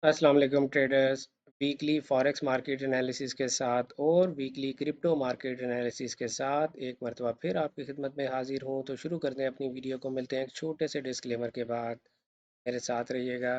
अस्सलाम वालेकुम traders. Weekly forex market analysis के साथ और वीकली क्रिप्टो मार्केट एनालिसिस के साथ एक मरतबा फिर आपकी खिदमत में हाजिर हूँ। तो शुरू करते हैं अपनी वीडियो को। मिलते हैं एक छोटे से डिस्क्लेमर के बाद। मेरे साथ रहिएगा।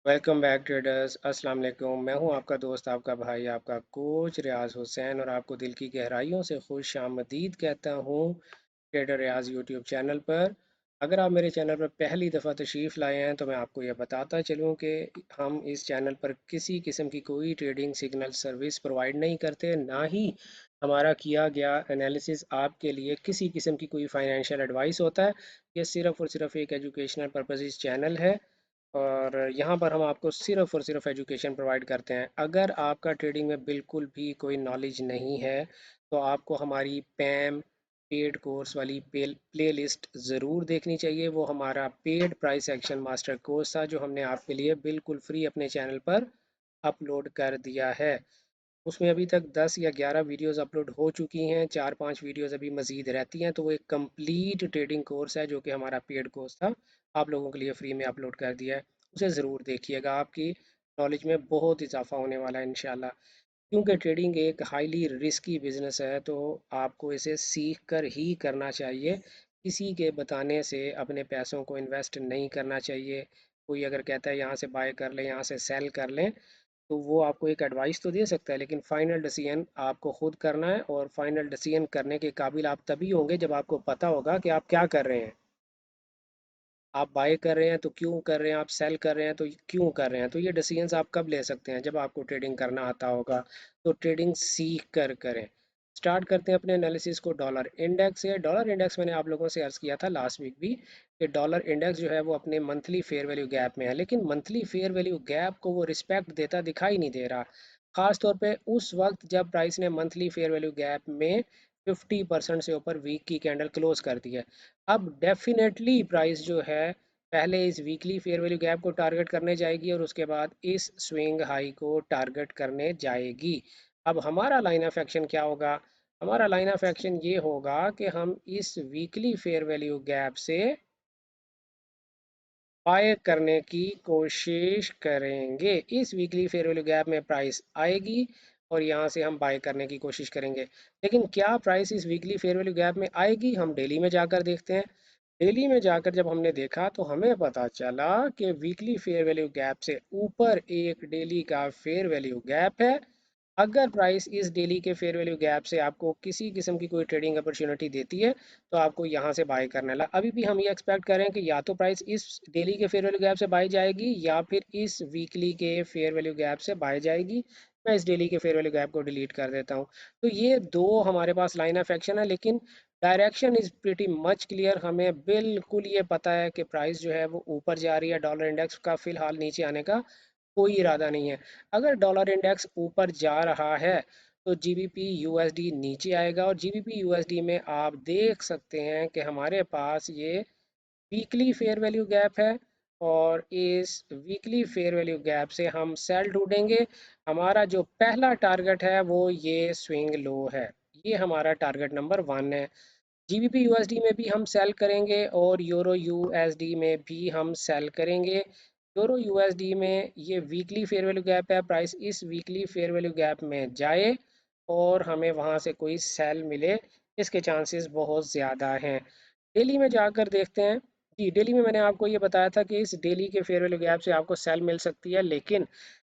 Welcome back traders. अस्सलाम वालेकुम। मैं हूं आपका दोस्त, आपका भाई, आपका कोच रियाज हुसैन, और आपको दिल की गहराइयों से खुश आमदीद कहता हूं ट्रेडर रियाज यूट्यूब चैनल पर। अगर आप मेरे चैनल पर पहली दफ़ा तशरीफ़ लाए हैं तो मैं आपको यह बताता चलूं कि हम इस चैनल पर किसी किस्म की कोई ट्रेडिंग सिग्नल सर्विस प्रोवाइड नहीं करते, ना ही हमारा किया गया एनालिसिस आपके लिए किसी किस्म की कोई फाइनेंशियल एडवाइस होता है। ये सिर्फ़ और सिर्फ एक एजुकेशनल पर्पज़ चैनल है, और यहाँ पर हम आपको सिर्फ़ और सिर्फ एजुकेशन प्रोवाइड करते हैं। अगर आपका ट्रेडिंग में बिल्कुल भी कोई नॉलेज नहीं है तो आपको हमारी पैम पेड कोर्स वाली प्ले लिस्ट ज़रूर देखनी चाहिए। वो हमारा paid price action master course था जो हमने आपके लिए बिल्कुल फ्री अपने चैनल पर अपलोड कर दिया है। उसमें अभी तक 10 या 11 वीडियोस अपलोड हो चुकी हैं, 4-5 वीडियोस अभी मज़ीद रहती हैं। तो वो एक कंप्लीट ट्रेडिंग कोर्स है जो कि हमारा पेड कोर्स था, आप लोगों के लिए फ्री में अपलोड कर दिया है। उसे ज़रूर देखिएगा, आपकी नॉलेज में बहुत इजाफा होने वाला है इंशाल्लाह। क्योंकि ट्रेडिंग एक हाईली रिस्की बिजनेस है, तो आपको इसे सीख कर ही करना चाहिए। किसी के बताने से अपने पैसों को इन्वेस्ट नहीं करना चाहिए। कोई अगर कहता है यहाँ से बाय कर लें, यहाँ से सेल कर लें, तो वो आपको एक एडवाइस तो दे सकता है, लेकिन फाइनल डिसीजन आपको खुद करना है। और फाइनल डिसीजन करने के काबिल आप तभी होंगे जब आपको पता होगा कि आप क्या कर रहे हैं। आप बाय कर रहे हैं तो क्यों कर रहे हैं, आप सेल कर रहे हैं तो क्यों कर रहे हैं। तो ये डिसीजंस आप कब ले सकते हैं, जब आपको ट्रेडिंग करना आता होगा। तो ट्रेडिंग सीख कर करें। स्टार्ट करते हैं अपने एनालिसिस को डॉलर इंडेक्स से। डॉलर इंडेक्स मैंने आप लोगों से अर्ज़ किया था लास्ट वीक भी कि डॉलर इंडेक्स जो है वो अपने मंथली फेयर वैल्यू गैप में है, लेकिन मंथली फेयर वैल्यू गैप को वो रिस्पेक्ट देता दिखाई नहीं दे रहा। ख़ास तौर पे उस वक्त जब प्राइस ने मंथली फेयर वैल्यू गैप में 50% से ऊपर वीक की कैंडल क्लोज कर दी है। अब डेफिनेटली प्राइस जो है पहले इस वीकली फेयर वैल्यू गैप को टारगेट करने जाएगी और उसके बाद इस स्विंग हाई को टारगेट करने जाएगी। अब हमारा लाइन ऑफ एक्शन क्या होगा? हमारा लाइन ऑफ एक्शन ये होगा कि हम इस वीकली फेयर वैल्यू गैप से बाय करने की कोशिश करेंगे। इस वीकली फेयर वैल्यू गैप में प्राइस आएगी और यहाँ से हम बाय करने की कोशिश करेंगे। लेकिन क्या प्राइस इस वीकली फेयर वैल्यू गैप में आएगी, हम डेली में जाकर देखते हैं। डेली में जाकर जब हमने देखा तो हमें पता चला कि वीकली फेयर वैल्यू गैप से ऊपर एक डेली का फेयर वैल्यू गैप है। अगर प्राइस इस डेली के फेयर वैल्यू गैप से आपको किसी किस्म की कोई ट्रेडिंग अपॉर्चुनिटी देती है तो आपको यहाँ से बाय करना है। अभी भी हम ये एक्सपेक्ट करें कि या तो प्राइस इस डेली के फेयर वैल्यू गैप से बाय जाएगी या फिर इस वीकली के फेयर वैल्यू गैप से बाय जाएगी। मैं इस डेली के फेयर वैल्यू गैप को डिलीट कर देता हूँ। तो ये दो हमारे पास लाइन ऑफ एक्शन है, लेकिन direction is pretty much clear. हमें बिल्कुल ये पता है कि प्राइस जो है वो ऊपर जा रही है। डॉलर इंडेक्स का फ़िलहाल नीचे आने का कोई इरादा नहीं है। अगर डॉलर इंडेक्स ऊपर जा रहा है तो जीबीपी यूएसडी नीचे आएगा, और जीबीपी यूएसडी में आप देख सकते हैं कि हमारे पास ये वीकली फेयर वैल्यू गैप है, और इस वीकली फेयर वैल्यू गैप से हम सेल ढूंढेंगे। हमारा जो पहला टारगेट है वो ये स्विंग लो है। ये हमारा टारगेट नंबर 1 है। जीबीपी यूएसडी में भी हम सेल करेंगे और यूरो यूएसडी में भी हम सेल करेंगे। यूरो यूएसडी में ये वीकली फेयर वैल्यू गैप है, प्राइस इस वीकली फेयर वैल्यू गैप में जाए और हमें वहां से कोई सेल मिले, इसके चांसेस बहुत ज़्यादा हैं। डेली में जाकर देखते हैं। जी, डेली में मैंने आपको ये बताया था कि इस डेली के फेयर वैल्यू गैप से आपको सेल मिल सकती है, लेकिन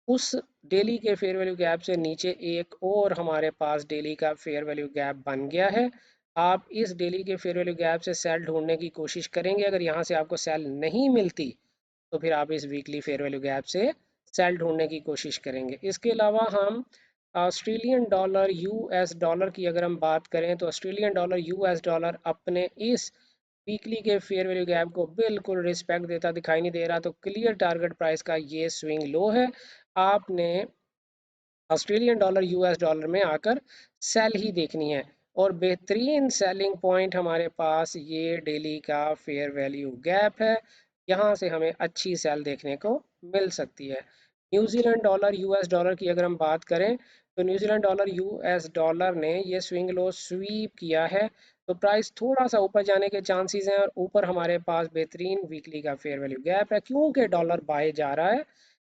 उस डेली के फेयर वैल्यू गैप से नीचे एक और हमारे पास डेली का फेयर वैल्यू गैप बन गया है। आप इस डेली के फेयर वैल्यू गैप से सेल ढूंढने की कोशिश करेंगे। अगर यहाँ से आपको सेल नहीं मिलती तो फिर आप इस वीकली फेयर वैल्यू गैप से सेल ढूंढने की कोशिश करेंगे। इसके अलावा हम ऑस्ट्रेलियन डॉलर यूएस डॉलर की अगर हम बात करें तो ऑस्ट्रेलियन डॉलर यूएस डॉलर अपने इस वीकली के फेयर वैल्यू गैप को बिल्कुल रिस्पेक्ट देता दिखाई नहीं दे रहा। तो क्लियर टारगेट प्राइस का ये स्विंग लो है। आपने ऑस्ट्रेलियन डॉलर यूएस डॉलर में आकर सेल ही देखनी है। और बेहतरीन सेलिंग पॉइंट हमारे पास ये डेली का फेयर वैल्यू गैप है। यहाँ से हमें अच्छी सेल देखने को मिल सकती है। न्यूजीलैंड डॉलर यूएस डॉलर की अगर हम बात करें तो न्यूजीलैंड डॉलर यूएस डॉलर ने ये स्विंग लो स्वीप किया है, तो प्राइस थोड़ा सा ऊपर जाने के चांसेस हैं और ऊपर हमारे पास बेहतरीन वीकली का फेयर वैल्यू गैप है, क्योंकि डॉलर बाय जा रहा है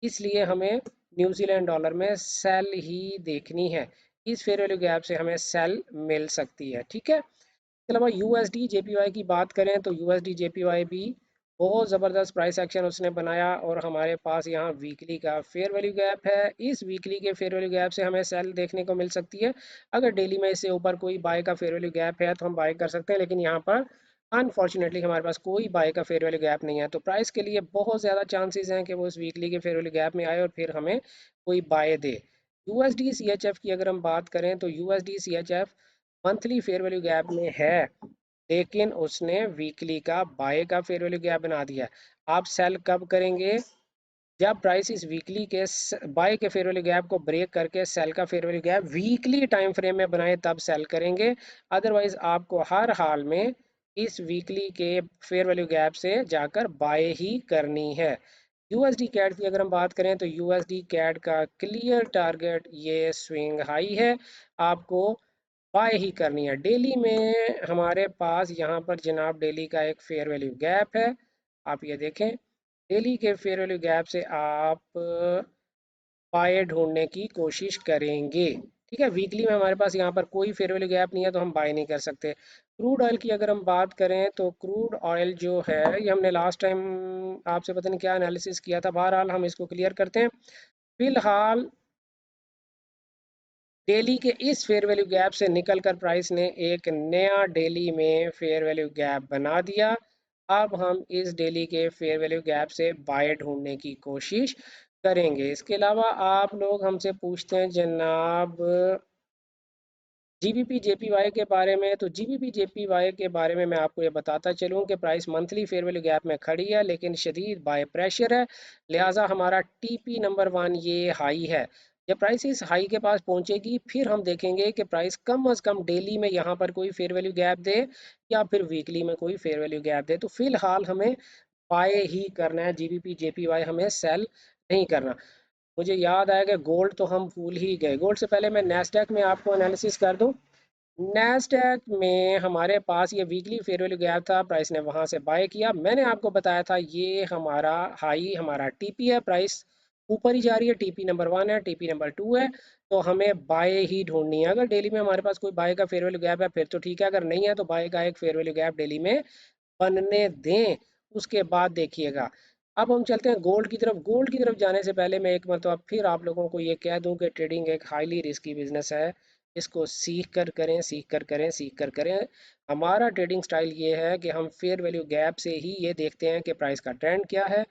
इसलिए हमें न्यूजीलैंड डॉलर में सेल ही देखनी है। इस फेयर वैल्यू गैप से हमें सेल मिल सकती है, ठीक है। इसके अलावा यूएसडी जेपीवाई की बात करें तो यूएसडी जेपीवाई भी बहुत ज़बरदस्त प्राइस एक्शन उसने बनाया और हमारे पास यहाँ वीकली का फेयर वैल्यू गैप है। इस वीकली के फेयर वैल्यू गैप से हमें सेल देखने को मिल सकती है। अगर डेली में इससे ऊपर कोई बाय का फेयर वैल्यू गैप है तो हम बाय कर सकते हैं, लेकिन यहाँ पर अनफॉर्चुनेटली हमारे पास कोई बाय का फेयर वैल्यू गैप नहीं है, तो प्राइस के लिए बहुत ज़्यादा चांसेस हैं कि वो उस वीकली के फेयर वैल्यू गैप में आए और फिर हमें कोई बाय दे। यूएसडी सीएचएफ की अगर हम बात करें तो USD CHF monthly fair value gap में है, लेकिन उसने वीकली का बाय का फेयर वैल्यू गैप बना दिया है। आप सेल कब करेंगे? जब प्राइस इस वीकली के बाय के फेयर वैल्यू गैप को ब्रेक करके सेल का fair value gap weekly time frame में बनाए तब सेल करेंगे। अदरवाइज आपको हर हाल में इस वीकली के फेयर वैल्यू गैप से जाकर बाय ही करनी है। यूएसडी कैड की अगर हम बात करें तो यूएसडी कैड का क्लियर टारगेट ये स्विंग हाई है, आपको बाय ही करनी है। डेली में हमारे पास यहाँ पर जनाब डेली का एक फेयर वैल्यू गैप है, आप ये देखें। डेली के फेयर वैल्यू गैप से आप बाय ढूंढने की कोशिश करेंगे, ठीक है। वीकली में हमारे पास यहाँ पर कोई फेयर वैल्यू गैप नहीं है तो हम बाय नहीं कर सकते। क्रूड ऑयल की अगर हम बात करें तो क्रूड ऑयल जो है ये हमने लास्ट टाइम आपसे पता नहीं क्या एनालिसिस किया था, बहरहाल हम इसको क्लियर करते हैं। फिलहाल डेली के इस फेयर वैल्यू गैप से निकलकर प्राइस ने एक नया डेली में फेयर वैल्यू गैप बना दिया। अब हम इस डेली के फेयर वैल्यू गैप से बाय ढूंढने की कोशिश करेंगे। इसके अलावा आप लोग हमसे पूछते हैं जनाब जीबीपी जेपीवाई के बारे में, तो जीबीपी जेपीवाई के बारे में मैं आपको ये बताता चलूँ कि price monthly fair value gap में खड़ी है लेकिन शदीद बाय प्रेशर है, लिहाजा हमारा टीपी नंबर 1 ये हाई है। जब प्राइस इस हाई के पास पहुंचेगी फिर हम देखेंगे कि प्राइस कम अज़ कम डेली में यहाँ पर कोई फेयर वैल्यू गैप दे या फिर वीकली में कोई फेयर वैल्यू गैप दे, तो फिलहाल हमें बाय ही करना है जीबीपी जेपीवाई, हमें सेल नहीं करना। मुझे याद आया कि गोल्ड तो हम भूल ही गए। गोल्ड से पहले मैं नेस्डैक में आपको एनालिसिस कर दूं। नेस्डैक में हमारे पास ये वीकली फेयर वैल्यू गैप था, प्राइस ने वहां से बाय किया। मैंने आपको बताया था ये हमारा हाई हमारा टीपी है, प्राइस ऊपर ही जा रही है, टीपी नंबर 1 है, टीपी नंबर 2 है, तो हमें बाय ही ढूंढनी है। अगर डेली में हमारे पास कोई बाय का फेयर वैल्यू गैप है फिर तो ठीक है, अगर नहीं है तो बाय का एक फेयर वैल्यू गैप डेली में बनने दें, उसके बाद देखिएगा। अब हम चलते हैं गोल्ड की तरफ। गोल्ड की तरफ जाने से पहले मैं एक मरतबा फिर आप लोगों को ये कह दूं कि ट्रेडिंग एक हाईली रिस्की बिजनेस है, इसको सीख कर करें, सीख कर करें, सीख कर करें। हमारा ट्रेडिंग स्टाइल ये है कि हम फेयर वैल्यू गैप से ही ये देखते हैं कि प्राइस का ट्रेंड क्या है,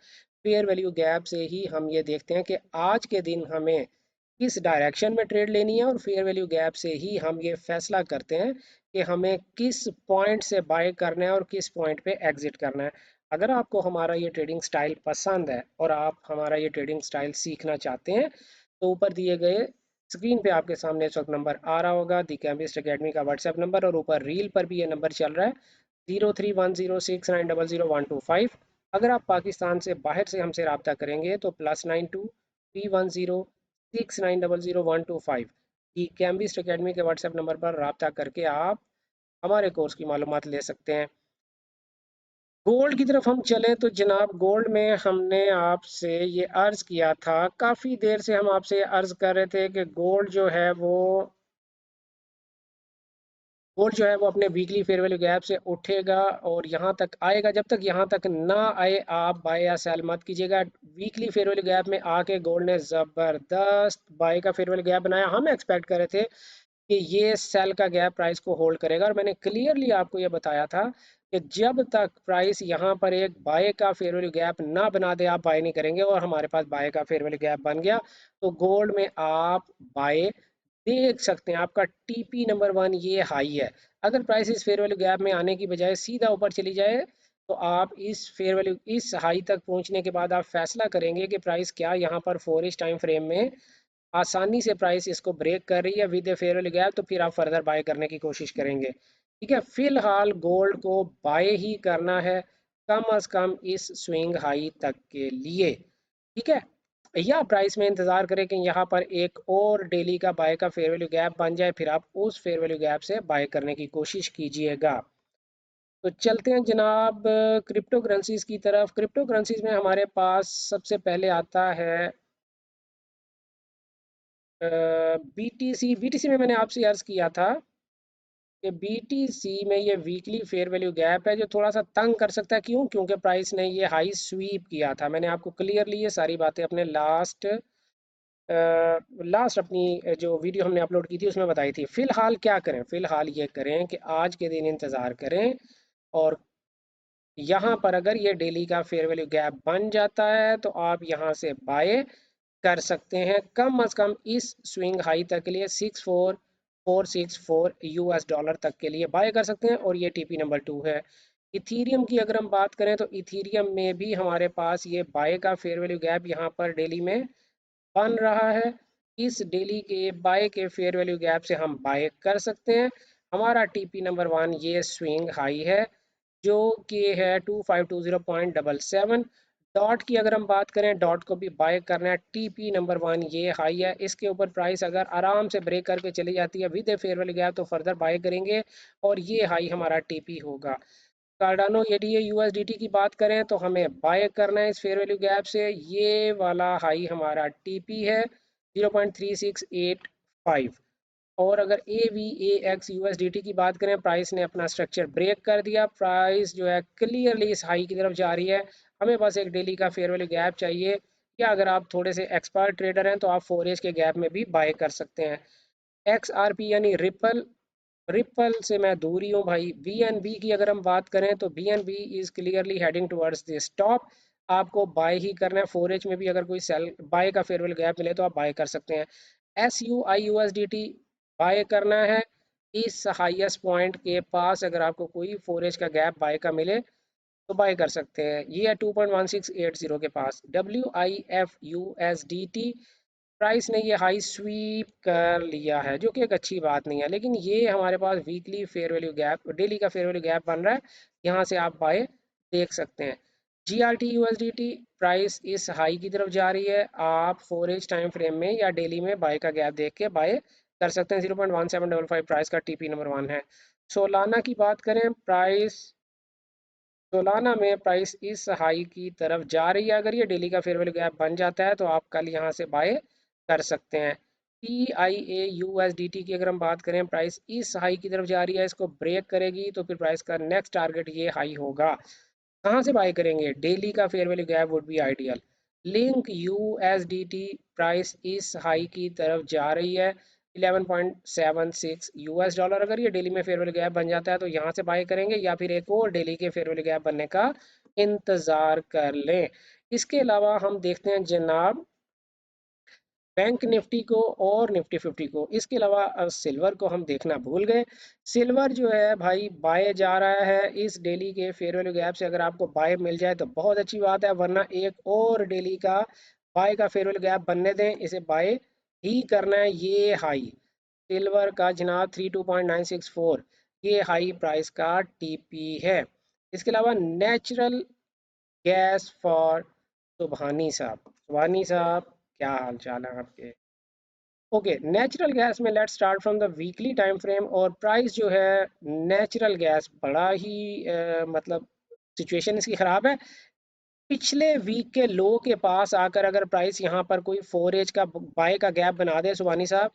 फेयर वैल्यू गैप से ही हम ये देखते हैं कि आज के दिन हमें किस डायरेक्शन में ट्रेड लेनी है, और फेयर वैल्यू गैप से ही हम ये फैसला करते हैं कि हमें किस पॉइंट से बाय करना है और किस पॉइंट पे एग्जिट करना है। अगर आपको हमारा ये ट्रेडिंग स्टाइल पसंद है और आप हमारा ये ट्रेडिंग स्टाइल सीखना चाहते हैं तो ऊपर दिए गए स्क्रीन पे आपके सामने इस वक्त नंबर आ रहा होगा, दी कैम्बिस्ट अकेडमी का व्हाट्सएप नंबर, और ऊपर रील पर भी ये नंबर चल रहा है 031069000125। अगर आप पाकिस्तान से बाहर से हमसे रब्ता करेंगे तो +92 310 69000125 की कैम्बिस्ट अकेडमी के व्हाट्सएप नंबर पर रब्ता करके आप हमारे कोर्स की मालूमात ले सकते हैं। गोल्ड की तरफ हम चलें तो जनाब गोल्ड में हमने आपसे ये अर्ज़ किया था, काफ़ी देर से हम आपसे ये अर्ज़ कर रहे थे कि गोल्ड जो है वो अपने वीकली फेयर वैल्यू गैप से उठेगा और यहाँ तक आएगा। जब तक यहाँ तक ना आए आप बाय या सेल मत कीजिएगा। वीकली फेयर वैल्यू गैप में आके गोल्ड ने ज़बरदस्त बाय का फेयर वैल्यू गैप बनाया। हम एक्सपेक्ट कर रहे थे कि ये सेल का गैप प्राइस को होल्ड करेगा, और मैंने क्लियरली आपको ये बताया था कि जब तक प्राइस यहाँ पर एक बाय का फेयर वैल्यू गैप ना बना दे आप बाय नहीं करेंगे, और हमारे पास बाय का फेयर वैल्यू गैप बन गया तो गोल्ड में आप बाय देख सकते हैं। आपका टीपी नंबर 1 ये हाई है। अगर प्राइस इस फेयर वैल्यू गैप में आने की बजाय सीधा ऊपर चली जाए तो आप इस फेयर वैल्यू इस हाई तक पहुंचने के बाद आप फैसला करेंगे कि प्राइस क्या यहाँ पर 4 टाइम फ्रेम में आसानी से प्राइस इसको ब्रेक कर रही है with a fair value gap, तो फिर आप फर्दर बाय करने की कोशिश करेंगे, ठीक है। फिलहाल गोल्ड को बाय ही करना है कम अज कम इस स्विंग हाई तक के लिए, ठीक है। या प्राइस में इंतज़ार करें कि यहाँ पर एक और डेली का बाय का फेयर वैल्यू गैप बन जाए, फिर आप उस फेयर वैल्यू गैप से बाय करने की कोशिश कीजिएगा। तो चलते हैं जनाब क्रिप्टो करेंसीज की तरफ। क्रिप्टो करेंसीज में हमारे पास सबसे पहले आता है बीटीसी। बीटीसी में मैंने आपसे अर्ज़ किया था कि बीटीसी में ये वीकली फेयर वैल्यू गैप है जो थोड़ा सा तंग कर सकता है। क्यों? क्योंकि प्राइस ने ये हाई स्वीप किया था। मैंने आपको क्लियरली ये सारी बातें अपने लास्ट अपनी जो वीडियो हमने अपलोड की थी उसमें बताई थी। फिलहाल क्या करें? फिलहाल ये करें कि आज के दिन इंतज़ार करें, और यहाँ पर अगर ये डेली का फेयर वैल्यू गैप बन जाता है तो आप यहाँ से बाय कर सकते हैं। कम अज़ कम इस स्विंग हाई तक के लिए 6464 यूएस डॉलर तक के लिए बाय कर सकते हैं, और ये टीपी नंबर 2 है। इथीरियम की अगर हम बात करें तो इथीरियम में भी हमारे पास ये बाय का फेयर वैल्यू गैप यहाँ पर डेली में बन रहा है। इस डेली के बाय के फेयर वैल्यू गैप से हम बाय कर सकते हैं। हमारा टीपी नंबर 1 ये स्विंग हाई है जो कि है 2520.77। डॉट की अगर हम बात करें, डॉट को भी बाय करना है। टीपी नंबर 1 ये हाई है, इसके ऊपर प्राइस अगर आराम से ब्रेक करके चली जाती है with a fair value gap तो फर्दर बाय करेंगे, और ये हाई हमारा टीपी होगा। कार्डानो एडीए यूएसडीटी की बात करें तो हमें बाय करना है इस फेयर वैल्यू गैप से। ये वाला हाई हमारा टीपी है 0.3685। और अगर A V A x you S D T की बात करें, प्राइस ने अपना स्ट्रक्चर ब्रेक कर दिया। प्राइस जो है क्लियरली इस हाई की तरफ जा रही है। हमें बस एक डेली का फेयर वैल्यू गैप चाहिए, या अगर आप थोड़े से एक्सपर्ट ट्रेडर हैं तो आप 4 एज के गैप में भी बाय कर सकते हैं। एक्स आर पी यानी रिपल, रिपल से मैं दूर ही हूँ भाई। बी एन बी की अगर हम बात करें तो B N B is clearly heading towards the stop. आपको बाय ही करना है। 4 एच में भी अगर कोई सेल बाय का फेयरवेल गैप मिले तो आप बाय कर सकते हैं। S U I U S D T buy करना है इस हाईएस्ट पॉइंट के पास। अगर आपको कोई 4 एच का गैप बाय का मिले तो बाय कर सकते हैं। ये है 2.1680 के पास। W I F U S D T, price ने ये हाई स्वीप कर लिया है जो कि एक अच्छी बात नहीं है, लेकिन ये हमारे पास weekly fair value gap, daily का फेयर वैल्यू गैप बन रहा है। यहाँ से आप बाय देख सकते हैं। G R T U S D T, price इस हाई की तरफ जा रही है। आप 4 एज टाइम फ्रेम में या डेली में बाय का गैप देख के बाय कर सकते हैं। 0.1755 प्राइस का टीपी नंबर 1 है। सोलाना की बात करें, प्राइस सोलाना में प्राइस इस हाई की तरफ जा रही है। अगर ये डेली का फेयर वैल्यू गैप बन जाता है तो आप कल यहाँ से बाय कर सकते हैं। T I A you S D T की अगर हम बात करें, प्राइस इस हाई की तरफ जा रही है, इसको ब्रेक करेगी तो फिर प्राइस का नेक्स्ट टारगेट ये हाई होगा। कहाँ से बाय करेंगे? डेली का fair value gap would be ideal. Link you S D T, price इस हाई की तरफ जा रही है 11.76 यूएस डॉलर। अगर ये डेली में फेयर वैल्यू गैप बन जाता है तो यहाँ से बाय करेंगे, या फिर एक और डेली के फेयर वैल्यू गैप बनने का इंतज़ार कर लें। इसके अलावा हम देखते हैं जनाब बैंक निफ्टी को और निफ्टी 50 को। इसके अलावा सिल्वर को हम देखना भूल गए। सिल्वर जो है भाई बाय जा रहा है इस डेली के फेयर वैल्यू गैप से। अगर आपको बाय मिल जाए तो बहुत अच्छी बात है, वरना एक और डेली का बाय का फेयर वैल्यू गैप बनने दें, इसे बाय ही करना है। ये हाई सिल्वर का जनाब 32.964, ये हाई प्राइस का टीपी है। इसके अलावा नेचुरल गैस फॉर सुबहानी साहब। सुबहानी साहब, क्या हाल चाल है आपके? ओके, नेचुरल गैस में let's start from the weekly time frame. और प्राइस जो है नेचुरल गैस बड़ा ही मतलब सिचुएशन इसकी ख़राब है। पिछले वीक के लो के पास आकर अगर प्राइस यहाँ पर कोई 4 एज का बाय का गैप बना दे सुबानी साहब,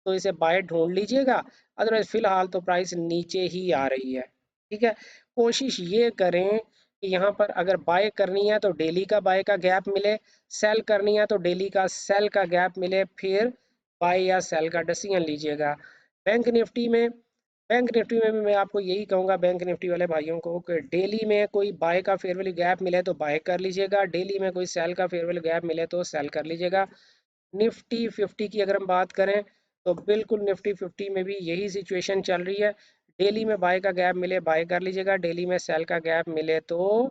तो इसे बाय ढूंढ लीजिएगा। अदरवाइज फिलहाल तो प्राइस नीचे ही आ रही है। ठीक है, कोशिश ये करें कि यहाँ पर अगर बाय करनी है तो डेली का बाय का गैप मिले, सेल करनी है तो डेली का सेल का गैप मिले, फिर बाय या सेल का डिसीजन लीजिएगा। बैंक निफ्टी में, बैंक निफ्टी में भी मैं आपको यही कहूँगा बैंक निफ्टी वाले भाइयों को कि डेली में कोई बाय का फेयर वैल्यू गैप मिले तो बाय कर लीजिएगा, डेली में कोई सेल का फेयर वैल्यू गैप मिले तो सेल कर लीजिएगा। निफ्टी 50 की अगर हम बात करें तो बिल्कुल निफ्टी 50 में भी यही सिचुएशन चल रही है। डेली में बाय का गैप मिले बाय कर लीजिएगा, डेली में सेल का गैप मिले तो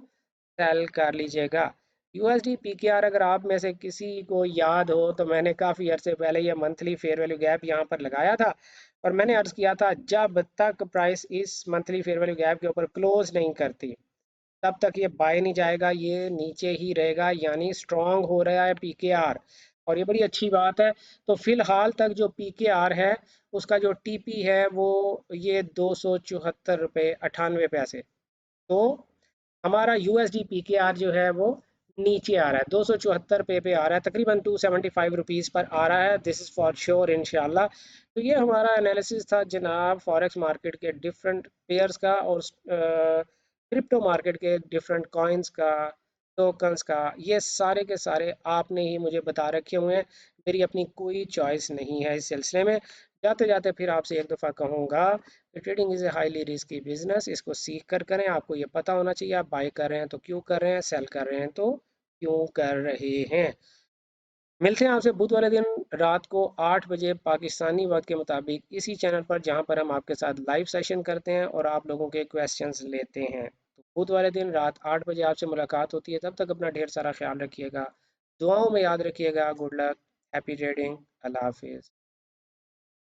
सेल कर लीजिएगा। यूएसडी पीकेआर अगर आप में से किसी को याद हो तो मैंने काफ़ी अरसे पहले ये मंथली फेयर वैल्यू गैप यहाँ पर लगाया था, और मैंने अर्ज़ किया था जब तक प्राइस इस मंथली फेयर वैल्यू गैप के ऊपर क्लोज नहीं करती तब तक ये बाय नहीं जाएगा, ये नीचे ही रहेगा, यानी स्ट्रांग हो रहा है पीकेआर, और ये बड़ी अच्छी बात है। तो फिलहाल तक जो पीकेआर है उसका जो टीपी है वो ये 274 रुपये 98 पैसे। तो हमारा यूएसडी पीकेआर जो है वो नीचे आ रहा है, 274 पे आ रहा है, तकरीबन 275 रुपीज़ पर आ रहा है। दिस इज़ फॉर श्योर इंशाल्लाह। तो ये हमारा एनालिसिस था जनाब फॉरेक्स मार्केट के डिफरेंट पेयर्स का और क्रिप्टो मार्केट के डिफरेंट कॉइन्स का, टोकन्स का। ये सारे के सारे आपने ही मुझे बता रखे हुए हैं, मेरी अपनी कोई चॉइस नहीं है इस सिलसिले में। जाते जाते फिर आपसे एक दफ़ा कहूँगा, trading is a highly risky business, इसको सीख कर करें। आपको ये पता होना चाहिए आप बाय कर रहे हैं तो क्यों कर रहे हैं, सेल कर रहे हैं तो क्यों कर रहे हैं। मिलते हैं आपसे बुध वाले दिन रात को 8 बजे पाकिस्तानी वक्त के मुताबिक इसी चैनल पर, जहां पर हम आपके साथ लाइव सेशन करते हैं और आप लोगों के क्वेश्चंस लेते हैं। तो बुध वाले दिन रात 8 बजे आपसे मुलाकात होती है। तब तक अपना ढेर सारा ख्याल रखिएगा, दुआओं में याद रखिएगा। गुड लक, हैप्पी ट्रेडिंग, अल्लाह हाफिज़।